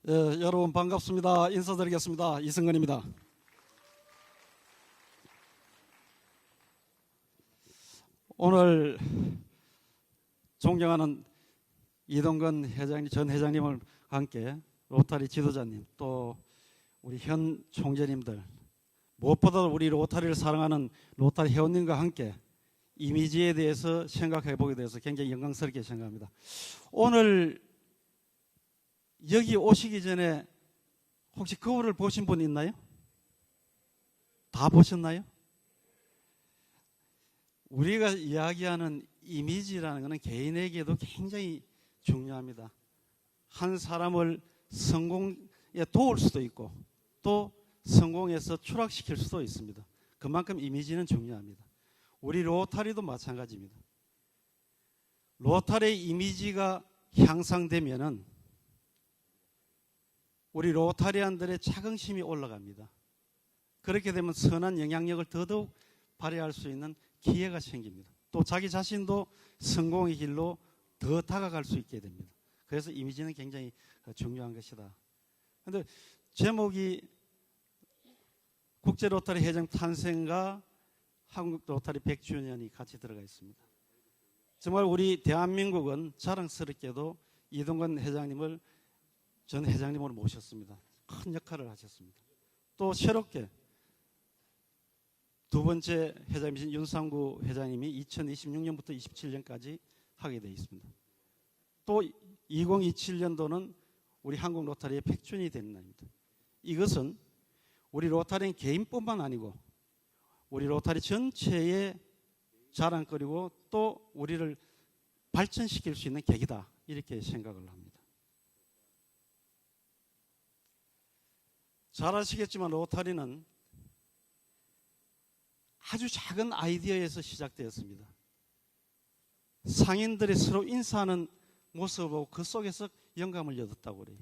여러분 반갑습니다. 인사드리겠습니다. 이승근입니다. 오늘 존경하는 이동건 회장님, 전 회장님을 함께 로타리 지도자님, 또 우리 현 총재님들, 무엇보다 우리 로타리를 사랑하는 로타리 회원님과 함께 이미지에 대해서 생각해 보게 돼서 굉장히 영광스럽게 생각합니다. 오늘 여기 오시기 전에 혹시 거울을 보신 분 있나요? 다 보셨나요? 우리가 이야기하는 이미지라는 것은 개인에게도 굉장히 중요합니다. 한 사람을 성공에 도울 수도 있고 또 성공에서 추락시킬 수도 있습니다. 그만큼 이미지는 중요합니다. 우리 로타리도 마찬가지입니다. 로타리의 이미지가 향상되면은 우리 로타리안들의 자긍심이 올라갑니다. 그렇게 되면 선한 영향력을 더더욱 발휘할 수 있는 기회가 생깁니다. 또 자기 자신도 성공의 길로 더 다가갈 수 있게 됩니다. 그래서 이미지는 굉장히 중요한 것이다. 그런데 제목이 국제 로타리 회장 탄생과 한국 로타리 100주년이 같이 들어가 있습니다. 정말 우리 대한민국은 자랑스럽게도 이동건 회장님을 전 회장님으로 모셨습니다. 큰 역할을 하셨습니다. 또 새롭게 두 번째 회장이신 윤상구 회장님이 2026년부터 27년까지 하게 되어 있습니다. 또 2027년도는 우리 한국 로타리의 100주년이 되는 날입니다. 이것은 우리 로타리는 개인뿐만 아니고 우리 로타리 전체의 자랑거리고 또 우리를 발전시킬 수 있는 계기다, 이렇게 생각을 합니다. 잘 아시겠지만 로타리는 아주 작은 아이디어에서 시작되었습니다. 상인들이 서로 인사하는 모습을 보고 그 속에서 영감을 얻었다고 그래요.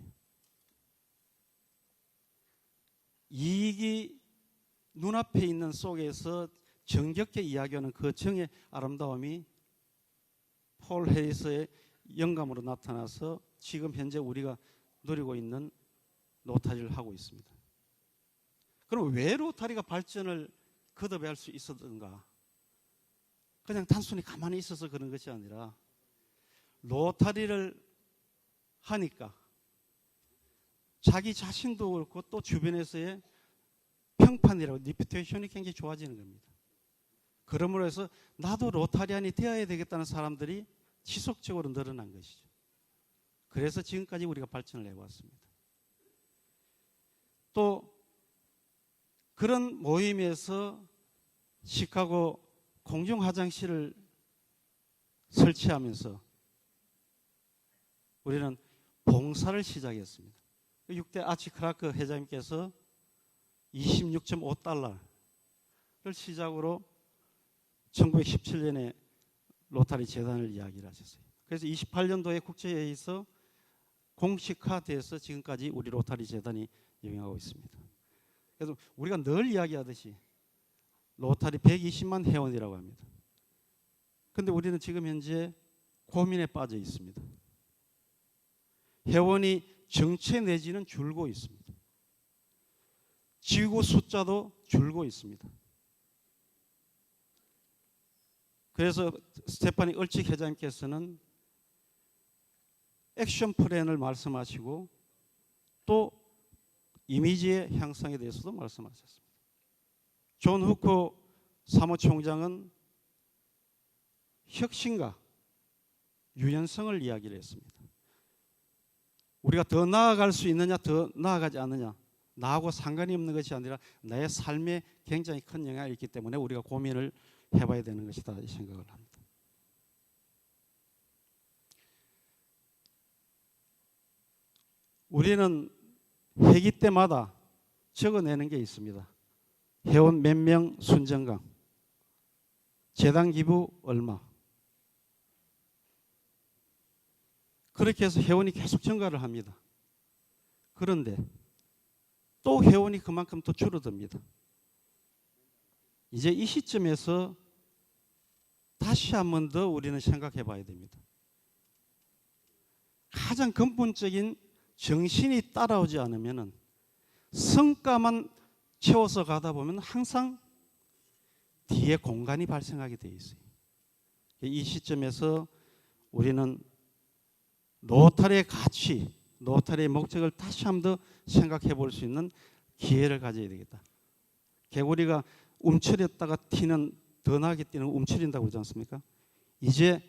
이익이 눈앞에 있는 속에서 정겹게 이야기하는 그 정의 아름다움이 폴 해리스의 영감으로 나타나서 지금 현재 우리가 누리고 있는 로타리를 하고 있습니다. 그럼 왜 로타리가 발전을 거듭해 할 수 있었던가? 그냥 단순히 가만히 있어서 그런 것이 아니라 로타리를 하니까 자기 자신도 그렇고 또 주변에서의 평판이라고 리퓨테이션이 굉장히 좋아지는 겁니다. 그러므로 해서 나도 로타리안이 되어야 되겠다는 사람들이 지속적으로 늘어난 것이죠. 그래서 지금까지 우리가 발전을 해왔습니다. 또 그런 모임에서 시카고 공중 화장실을 설치하면서 우리는 봉사를 시작했습니다. 6대 아치 크라크 회장님께서 26.5달러를 시작으로 1917년에 로타리 재단을 이야기를 하셨어요. 그래서 28년도에 국제회의에서 공식화돼서 지금까지 우리 로타리 재단이 운영하고 있습니다. 그래서 우리가 늘 이야기하듯이 로타리 120만 회원이라고 합니다. 그런데 우리는 지금 현재 고민에 빠져 있습니다. 회원이 정체 내지는 줄고 있습니다. 지구 숫자도 줄고 있습니다. 그래서 스테파니 얼칙 회장님께서는 액션 플랜을 말씀하시고 또 이미지의 향상에 대해서도 말씀하셨습니다. 존 후커 사무총장은 혁신과 유연성을 이야기를 했습니다. 우리가 더 나아갈 수 있느냐 더 나아가지 않느냐, 나하고 상관이 없는 것이 아니라 나의 삶에 굉장히 큰 영향이 있기 때문에 우리가 고민을 해봐야 되는 것이다, 이 생각을 합니다. 우리는 회기 때마다 적어내는 게 있습니다. 회원 몇 명 순정강, 재단 기부 얼마. 그렇게 해서 회원이 계속 증가를 합니다. 그런데 또 회원이 그만큼 더 줄어듭니다. 이제 이 시점에서 다시 한 번 더 우리는 생각해 봐야 됩니다. 가장 근본적인 정신이 따라오지 않으면 성과만 채워서 가다 보면 항상 뒤에 공간이 발생하게 돼 있어요. 이 시점에서 우리는 로타리의 가치, 로타리의 목적을 다시 한번 더 생각해 볼 수 있는 기회를 가져야 되겠다. 개구리가 움츠렸다가 티는 더 나게 뛰는 움츠린다고 그러지 않습니까? 이제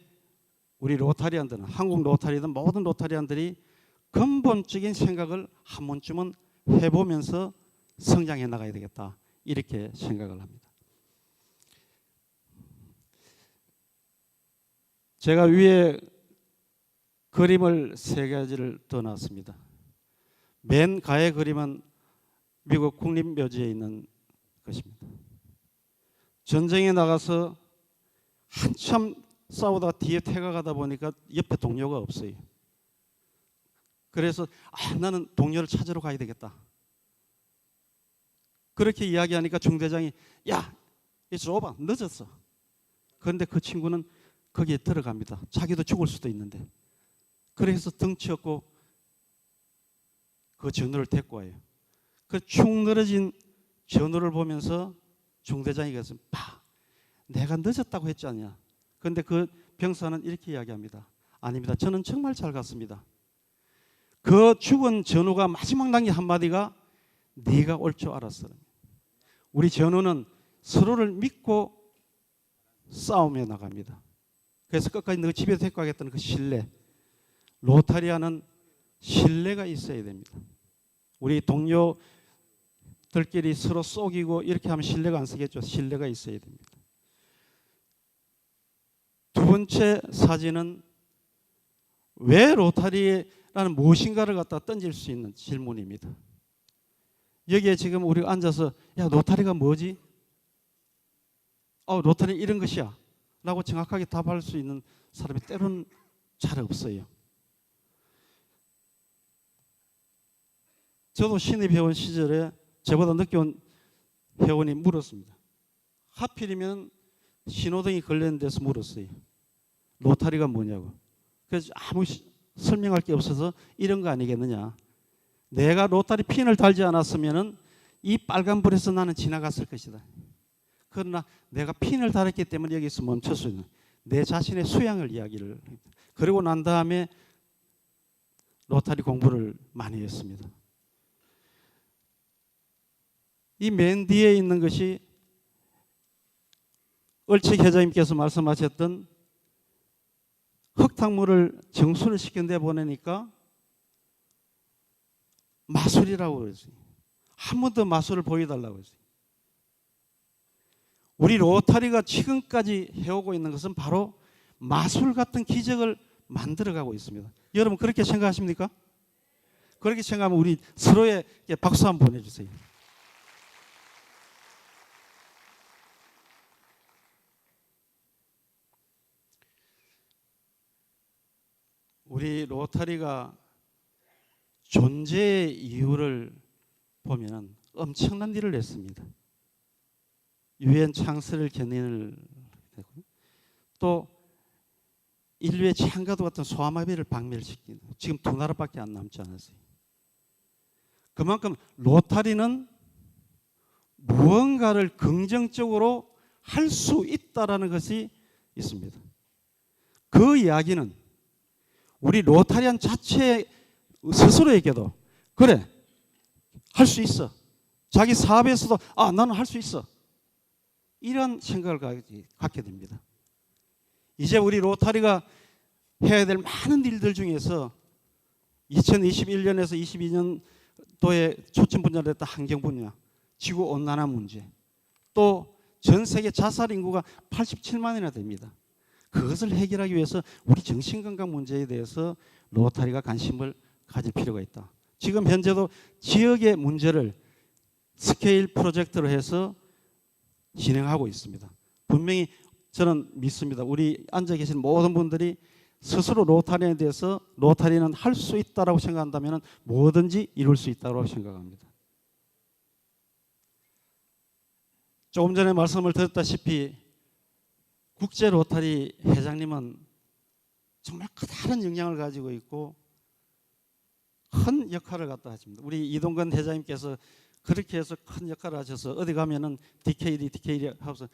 우리 로타리안들은, 한국 로타리든 모든 로타리안들이 근본적인 생각을 한 번쯤은 해보면서 성장해 나가야 되겠다, 이렇게 생각을 합니다. 제가 위에 그림을 세 가지를 더 놨습니다. 맨 가의 그림은 미국 국립묘지에 있는 것입니다. 전쟁에 나가서 한참 싸우다가 뒤에 퇴각하다 보니까 옆에 동료가 없어요. 그래서 나는 동료를 찾으러 가야 되겠다. 그렇게 이야기하니까 중대장이 야, it's over, 늦었어. 그런데 그 친구는 거기에 들어갑니다. 자기도 죽을 수도 있는데. 그래서 덩치었고 그 전우를 데리고 와요. 그 축 늘어진 전우를 보면서 중대장이 그래서 내가 늦었다고 했지 않냐. 그런데 그 병사는 이렇게 이야기합니다. 아닙니다. 저는 정말 잘 갔습니다. 그 죽은 전우가 마지막 남긴 한마디가 네가 올 줄 알았어. 우리 전우는 서로를 믿고 싸우며 나갑니다. 그래서 끝까지 너 집에 데리고 가겠다는 그 신뢰. 로타리아는 신뢰가 있어야 됩니다. 우리 동료들끼리 서로 속이고 이렇게 하면 신뢰가 안 쓰겠죠. 신뢰가 있어야 됩니다. 두 번째 사진은 왜 로타리라는 무엇인가를 갖다 던질 수 있는 질문입니다. 여기에 지금 우리가 앉아서 야, 로타리가 뭐지? 로타리 이런 것이야 라고 정확하게 답할 수 있는 사람이 때로는 잘 없어요. 저도 신입 회원 시절에 저보다 늦게 온 회원이 물었습니다. 하필이면 신호등이 걸리는 데서 물었어요. 로타리가 뭐냐고. 그래서 아무 설명할 게 없어서 이런 거 아니겠느냐. 내가 로타리 핀을 달지 않았으면 이 빨간불에서 나는 지나갔을 것이다. 그러나 내가 핀을 달았기 때문에 여기서 멈췄어요. 내 자신의 수양을 이야기를. 그리고 난 다음에 로타리 공부를 많이 했습니다. 이 맨 뒤에 있는 것이 얼칙 회장님께서 말씀하셨던 흙탕물을 정수를 시켜 내보내니까 마술이라고 그랬어요. 한 번 더 마술을 보여달라고 했어요. 우리 로타리가 지금까지 해오고 있는 것은 바로 마술 같은 기적을 만들어가고 있습니다. 여러분 그렇게 생각하십니까? 그렇게 생각하면 우리 서로에게 박수 한번 보내주세요. 우리 로타리가 존재의 이유를 보면 엄청난 일을 했습니다. 유엔 창설을 견인을 했고 또 인류의 창과도 같은 소아마비를 박멸시킨 지금 두 나라밖에 안 남지 않았어요. 그만큼 로타리는 무언가를 긍정적으로 할 수 있다라는 것이 있습니다. 그 이야기는 우리 로타리안 자체 스스로에게도 그래 할 수 있어. 자기 사업에서도 나는 할 수 있어. 이런 생각을 갖게 됩니다. 이제 우리 로타리가 해야 될 많은 일들 중에서 2021년에서 22년도에 초점 분야로 했던 환경 분야, 지구 온난화 문제, 또 전 세계 자살 인구가 87만이나 됩니다. 그것을 해결하기 위해서 우리 정신건강 문제에 대해서 로타리가 관심을 가질 필요가 있다. 지금 현재도 지역의 문제를 스케일 프로젝트로 해서 진행하고 있습니다. 분명히 저는 믿습니다. 우리 앉아 계신 모든 분들이 스스로 로타리에 대해서 로타리는 할 수 있다라고 생각한다면 뭐든지 이룰 수 있다고 생각합니다. 조금 전에 말씀을 드렸다시피 국제 로타리 회장님은 정말 커다란 역량을 가지고 있고 큰 역할을 갖다 하십니다. 우리 이동건 회장님께서 그렇게 해서 큰 역할을 하셔서 어디 가면은 DKD 하면서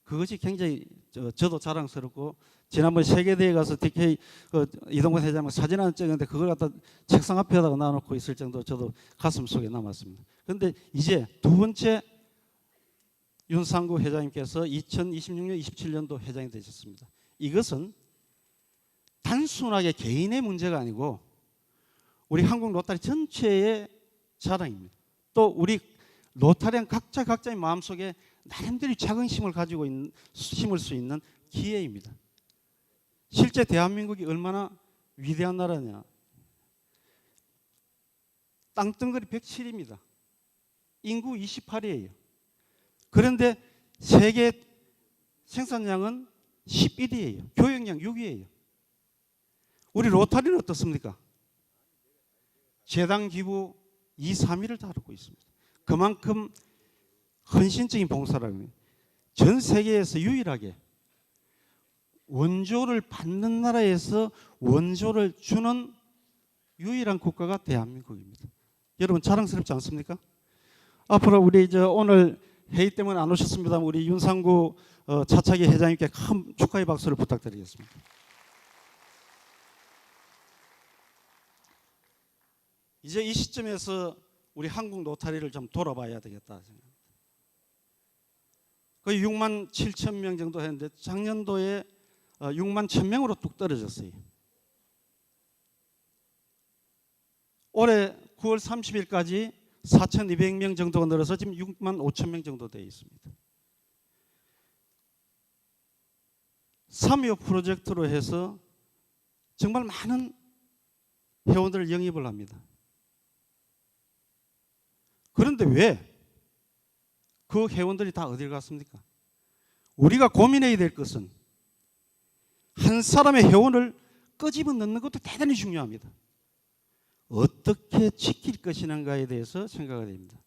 그것이 굉장히 저도 자랑스럽고, 지난번 세계대회 가서 DK 이동건 회장과 사진 하나 찍었는데 그걸 갖다 책상 앞에다가 놔놓고 있을 정도 저도 가슴 속에 남았습니다. 그런데 이제 두 번째 윤상구 회장님께서 2026년, 27년도 회장이 되셨습니다. 이것은 단순하게 개인의 문제가 아니고 우리 한국 로타리 전체의 자랑입니다. 또 우리 로타리안 각자의 마음속에 나름대로 자긍심을 가지고 심을 수 있는 기회입니다. 실제 대한민국이 얼마나 위대한 나라냐. 땅덩어리 107입니다. 인구 28이에요. 그런데 세계 생산량은 11위예요. 교역량 6위예요. 우리 로타리는 어떻습니까? 재단 기부 2, 3위를 다루고 있습니다. 그만큼 헌신적인 봉사라고. 전 세계에서 유일하게 원조를 받는 나라에서 원조를 주는 유일한 국가가 대한민국입니다. 여러분 자랑스럽지 않습니까? 앞으로 우리 오늘 회의 때문에 안 오셨습니다만 우리 윤상구 차차기 회장님께 큰 축하의 박수를 부탁드리겠습니다. 이제 이 시점에서 우리 한국 로타리를 좀 돌아봐야 되겠다 생각합니다. 거의 6만 7천 명 정도 했는데 작년도에 6만 1천 명으로 뚝 떨어졌어요. 올해 9월 30일까지 4,200명 정도가 늘어서 지금 6만 5천 명 정도 되어 있습니다. 3.25 프로젝트로 해서 정말 많은 회원들을 영입을 합니다. 그런데 왜 그 회원들이 다 어딜 갔습니까? 우리가 고민해야 될 것은 한 사람의 회원을 끄집어 넣는 것도 대단히 중요합니다. 어떻게 지킬 것이냐에 대해서 생각이 됩니다.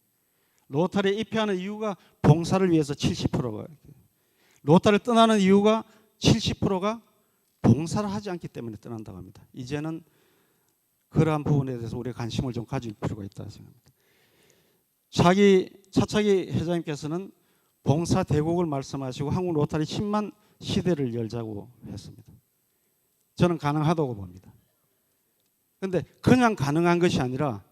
로타리에 입회하는 이유가 봉사를 위해서 70%가, 로타리를 떠나는 이유가 70%가 봉사를 하지 않기 때문에 떠난다고 합니다. 이제는 그러한 부분에 대해서 우리가 관심을 좀 가질 필요가 있다고 생각합니다. 차차기 회장님께서는 봉사 대국을 말씀하시고 한국 로타리 10만 시대를 열자고 했습니다. 저는 가능하다고 봅니다. 그런데 그냥 가능한 것이 아니라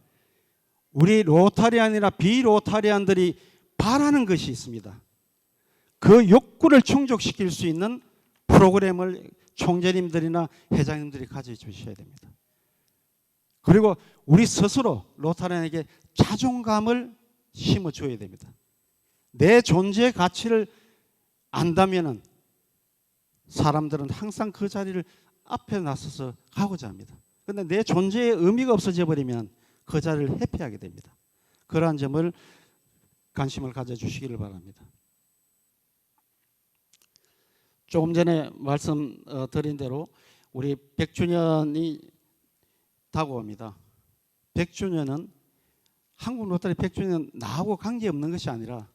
우리 로타리안이나 비로타리안들이 바라는 것이 있습니다. 그 욕구를 충족시킬 수 있는 프로그램을 총재님들이나 회장님들이 가져주셔야 됩니다. 그리고 우리 스스로 로타리안에게 자존감을 심어줘야 됩니다. 내 존재의 가치를 안다면 사람들은 항상 그 자리를 앞에 나서서 가고자 합니다. 그런데 내 존재의 의미가 없어져 버리면 그 자리를 회피하게 됩니다. 그러한 점을 관심을 가져주시기를 바랍니다. 조금 전에 말씀드린 대로 우리 100주년이 다가옵니다. 100주년은 한국 로타리 100주년 나하고 관계없는 것이 아니라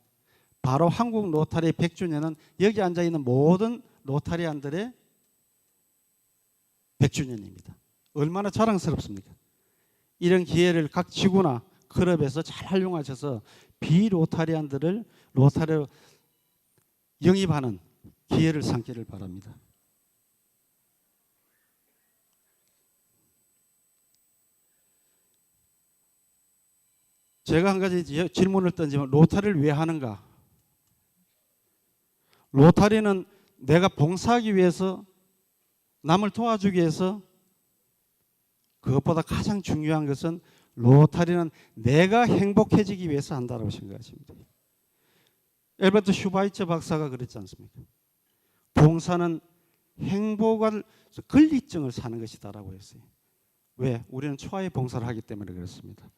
바로 한국 로타리 100주년은 여기 앉아있는 모든 로타리안들의 100주년입니다. 얼마나 자랑스럽습니까? 이런 기회를 각 지구나 클럽에서 잘 활용하셔서 비로타리안들을 로타리로 영입하는 기회를 삼기를 바랍니다. 제가 한 가지 질문을 던지면 로타리를 왜 하는가? 로타리는 내가 봉사하기 위해서, 남을 도와주기 위해서, 그것보다 가장 중요한 것은 로타리는 내가 행복해지기 위해서 한다고 생각하십니다. 엘버트 슈바이처 박사가 그랬지 않습니까? 봉사는 행복을 권리증을 사는 것이다라고 했어요. 왜? 우리는 초아의 봉사를 하기 때문에 그렇습니다.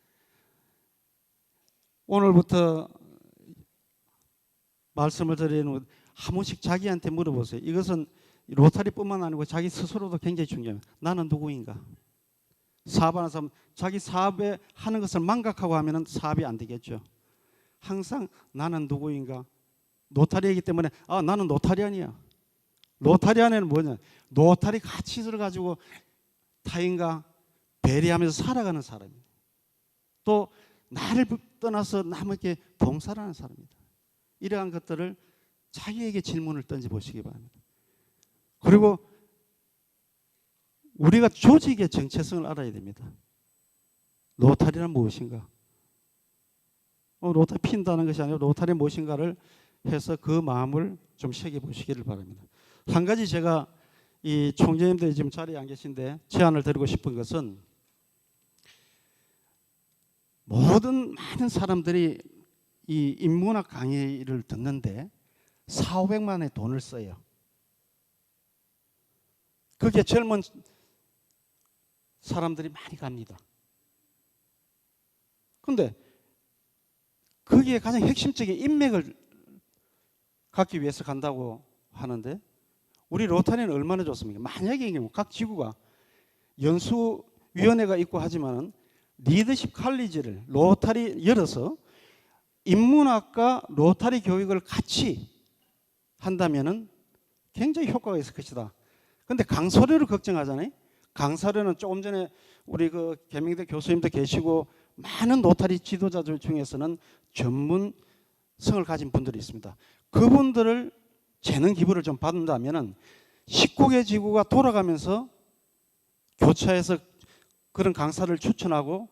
오늘부터 말씀을 드리는 한 번씩 자기한테 물어보세요. 이것은 로타리뿐만 아니고 자기 스스로도 굉장히 중요합니다. 나는 누구인가? 사업하는 사람, 자기 사업에 하는 것을 망각하고 하면 사업이 안 되겠죠. 항상 나는 누구인가? 노타리이기 때문에 나는 노타리안이야. 노타리안에는 뭐냐? 노타리 가치를 가지고 타인과 배려하면서 살아가는 사람이에요. 또 나를 떠나서 남에게 봉사를 하는 사람입니다. 이러한 것들을 자기에게 질문을 던져보시기 바랍니다. 그리고 우리가 조직의 정체성을 알아야 됩니다. 로타리는 무엇인가? 로타리 핀다는 것이 아니라 로타리 무엇인가를 해서 그 마음을 좀 새겨보시기를 바랍니다. 한 가지 제가 이 총재님들이 지금 자리에 안 계신데 제안을 드리고 싶은 것은, 많은 사람들이 이 인문학 강의를 듣는데 4,500만 원의 돈을 써요. 그게 젊은 사람들이 많이 갑니다. 그런데 거기에 가장 핵심적인 인맥을 갖기 위해서 간다고 하는데, 우리 로타리는 얼마나 좋습니까? 만약에 각 지구가 연수위원회가 있고 하지만은 리더십 칼리지를 로타리 열어서 인문학과 로타리 교육을 같이 한다면은 굉장히 효과가 있을 것이다. 그런데 강서류를 걱정하잖아요. 강서류는 조금 전에 우리 그 계명대 교수님도 계시고 많은 로타리 지도자들 중에서는 전문성을 가진 분들이 있습니다. 그분들을 재능 기부를 좀 받는다면은 19개 지구가 돌아가면서 교차해서 그런 강사를 추천하고,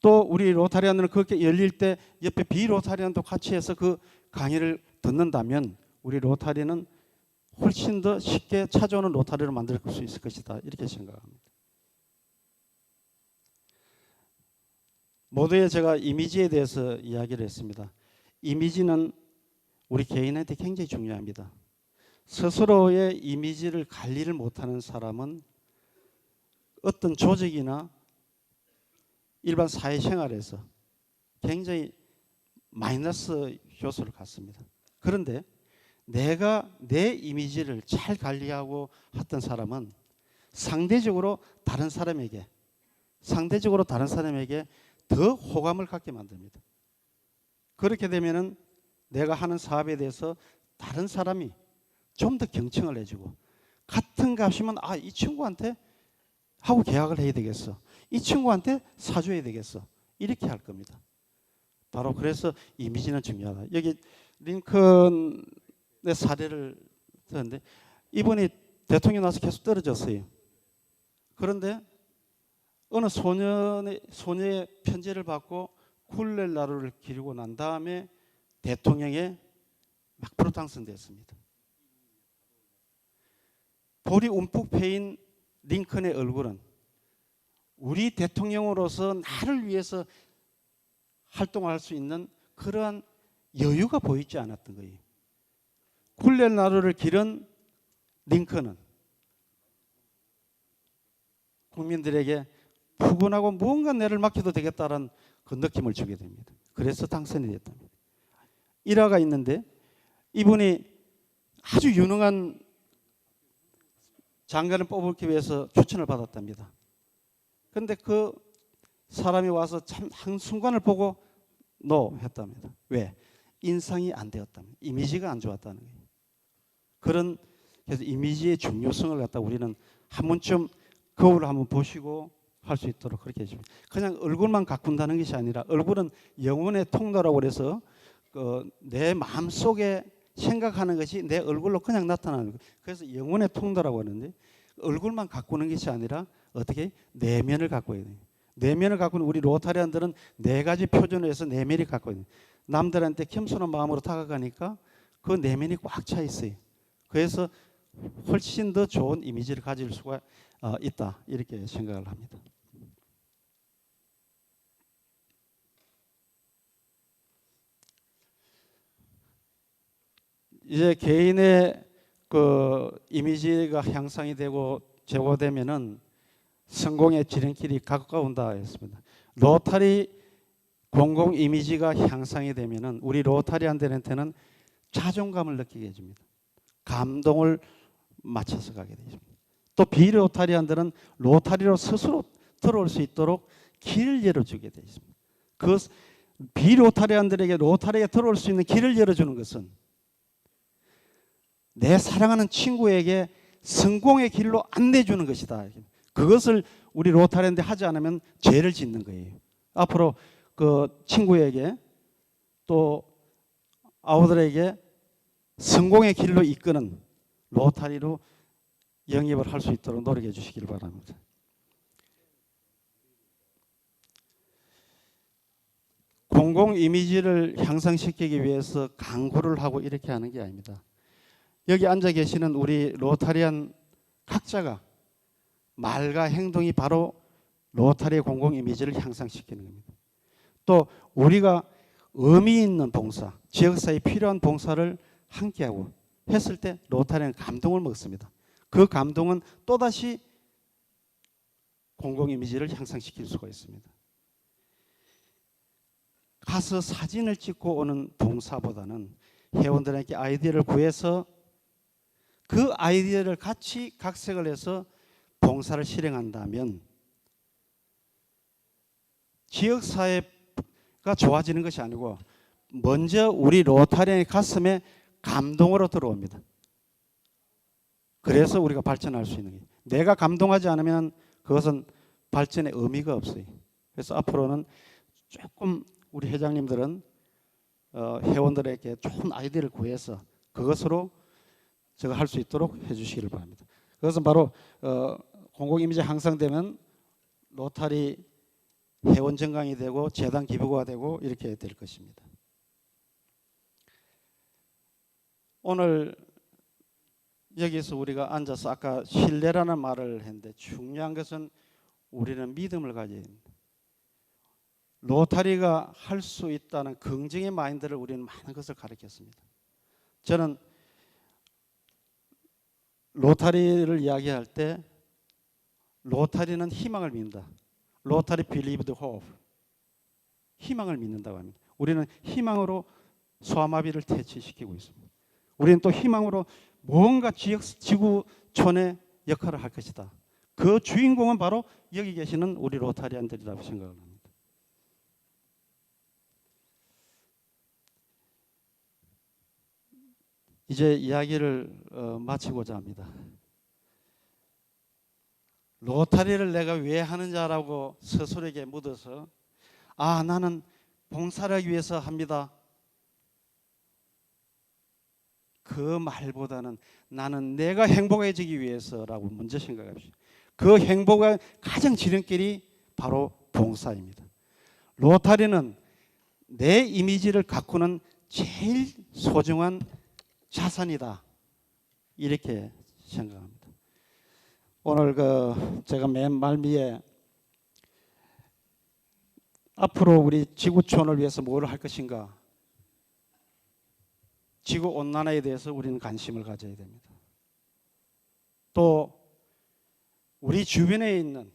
또 우리 로타리안들은 그렇게 열릴 때 옆에 비로타리안도 같이 해서 그 강의를 듣는다면 우리 로타리는 훨씬 더 쉽게 찾아오는 로타리를 만들 수 있을 것이다, 이렇게 생각합니다. 모두에 제가 이미지에 대해서 이야기를 했습니다. 이미지는 우리 개인한테 굉장히 중요합니다. 스스로의 이미지를 관리를 못하는 사람은 어떤 조직이나 일반 사회생활에서 굉장히 마이너스 요소를 갖습니다. 그런데 내가 내 이미지를 잘 관리하고 했던 사람은 상대적으로 다른 사람에게 더 호감을 갖게 만듭니다. 그렇게 되면은 내가 하는 사업에 대해서 다른 사람이 좀 더 경청을 해주고, 같은 값이면 이 친구한테 하고 계약을 해야 되겠어, 이 친구한테 사줘야 되겠어, 이렇게 할 겁니다. 바로 그래서 이미지는 중요하다. 여기 링컨의 사례를 들었는데, 이분이 대통령 나서 계속 떨어졌어요. 그런데 어느 소녀의 편지를 받고 쿨렐 나루를 기르고 난 다음에 대통령에 막부로 당선됐습니다. 볼이 움푹 패인 링컨의 얼굴은 우리 대통령으로서 나를 위해서 활동할 수 있는 그러한 여유가 보이지 않았던 거예요. 쿨렐 나루를 기른 링컨은 국민들에게 푸근하고 무언가 내를 맡겨도 되겠다는 그 느낌을 주게 됩니다. 그래서 당선이 됐답니다. 일화가 있는데, 이분이 아주 유능한 장관을 뽑기 위해서 추천을 받았답니다. 그런데 그 사람이 와서 참 한순간을 보고 노 했답니다. 왜? 인상이 안 되었답니다. 이미지가 안 좋았다는 거예요. 그래서 이미지의 중요성을 갖다 우리는 한 번쯤 거울을 한번 보시고 할 수 있도록 그렇게 해줍니다. 그냥 얼굴만 가꾼다는 것이 아니라, 얼굴은 영혼의 통로라고 그래서 내 마음속에 생각하는 것이 내 얼굴로 그냥 나타나는 거예요. 그래서 영혼의 통로라고 하는데, 얼굴만 가꾸는 것이 아니라 어떻게 내면을 가꿔야 돼요. 내면을 가꾸는 우리 로타리안들은 4가지 표준을 해서 내면이 갖고 있는, 남들한테 겸손한 마음으로 다가가니까 그 내면이 꽉 차 있어요. 그래서 훨씬 더 좋은 이미지를 가질 수가 있다, 이렇게 생각을 합니다. 이제 개인의 그 이미지가 향상이 되고 제고되면은 성공의 지름길이 가까운다 했습니다. 로타리 공공 이미지가 향상이 되면은 우리 로타리안들한테는 자존감을 느끼게 해줍니다. 감동을 맞춰서 가게 되죠. 또 비로타리안들은 로타리로 스스로 들어올 수 있도록 길을 열어주게 되어 있습니다. 그 비로타리안들에게 로타리에 들어올 수 있는 길을 열어주는 것은 내 사랑하는 친구에게 성공의 길로 안내주는 것이다. 그것을 우리 로타리안들이 하지 않으면 죄를 짓는 거예요. 앞으로 그 친구에게 또 아우들에게 성공의 길로 이끄는 로타리로 영입을 할 수 있도록 노력해 주시길 바랍니다. 공공 이미지를 향상시키기 위해서 강구를 하고 이렇게 하는 게 아닙니다. 여기 앉아 계시는 우리 로타리안 각자가 말과 행동이 바로 로타리의 공공 이미지를 향상시키는 겁니다. 또 우리가 의미 있는 봉사, 지역사회에 필요한 봉사를 함께하고 했을 때 로타리는 감동을 먹습니다. 그 감동은 또다시 공공 이미지를 향상시킬 수가 있습니다. 가서 사진을 찍고 오는 봉사보다는 회원들에게 아이디어를 구해서 그 아이디어를 같이 각색을 해서 봉사를 실행한다면 지역사회가 좋아지는 것이 아니고 먼저 우리 로타리안의 가슴에 감동으로 들어옵니다. 그래서 우리가 발전할 수 있는 거예요. 내가 감동하지 않으면 그것은 발전의 의미가 없어요. 그래서 앞으로는 조금 우리 회장님들은 회원들에게 좋은 아이디어를 구해서 그것으로 제가 할 수 있도록 해주시기를 바랍니다. 그것은 바로 공공이미지 향상되면 로타리 회원 정강이 되고 재단 기부가 되고 이렇게 될 것입니다. 오늘 여기서 우리가 앉아서 아까 신뢰라는 말을 했는데 중요한 것은 우리는 믿음을 가져야 됩니다. 로타리가 할 수 있다는 긍정의 마인드를 우리는 많은 것을 가르쳤습니다. 저는 로타리를 이야기할 때 로타리는 희망을 믿는다. 로타리 believe the hope. 희망을 믿는다고 합니다. 우리는 희망으로 소아마비를 퇴치시키고 있습니다. 우리는 또 희망으로 뭔가 지구촌의 역할을 할 것이다. 그 주인공은 바로 여기 계시는 우리 로타리안들이라고 생각을 합니다. 이제 이야기를 마치고자 합니다. 로타리를 내가 왜 하느냐라고 스스로에게 묻어서 나는 봉사를 하기 위해서 합니다. 그 말보다는 나는 내가 행복해지기 위해서라고 먼저 생각합시다. 그 행복의 가장 지름길이 바로 봉사입니다. 로타리는 내 이미지를 가꾸는 제일 소중한 자산이다. 이렇게 생각합니다. 오늘 제가 맨 말미에 앞으로 우리 지구촌을 위해서 뭘 할 것인가? 지구 온난화에 대해서 우리는 관심을 가져야 됩니다. 또 우리 주변에 있는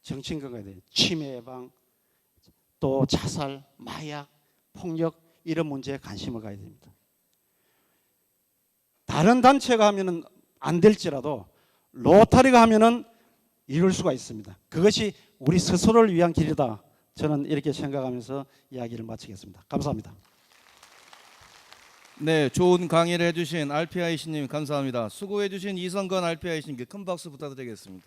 정신건강에 대해 치매 예방, 또 자살, 마약, 폭력 이런 문제에 관심을 가져야 됩니다. 다른 단체가 하면은 안 될지라도 로타리가 하면은 이룰 수가 있습니다. 그것이 우리 스스로를 위한 길이다. 저는 이렇게 생각하면서 이야기를 마치겠습니다. 감사합니다. 네, 좋은 강의를 해주신 RPIC님 감사합니다. 수고해주신 이성건 RPIC님께 큰 박수 부탁드리겠습니다.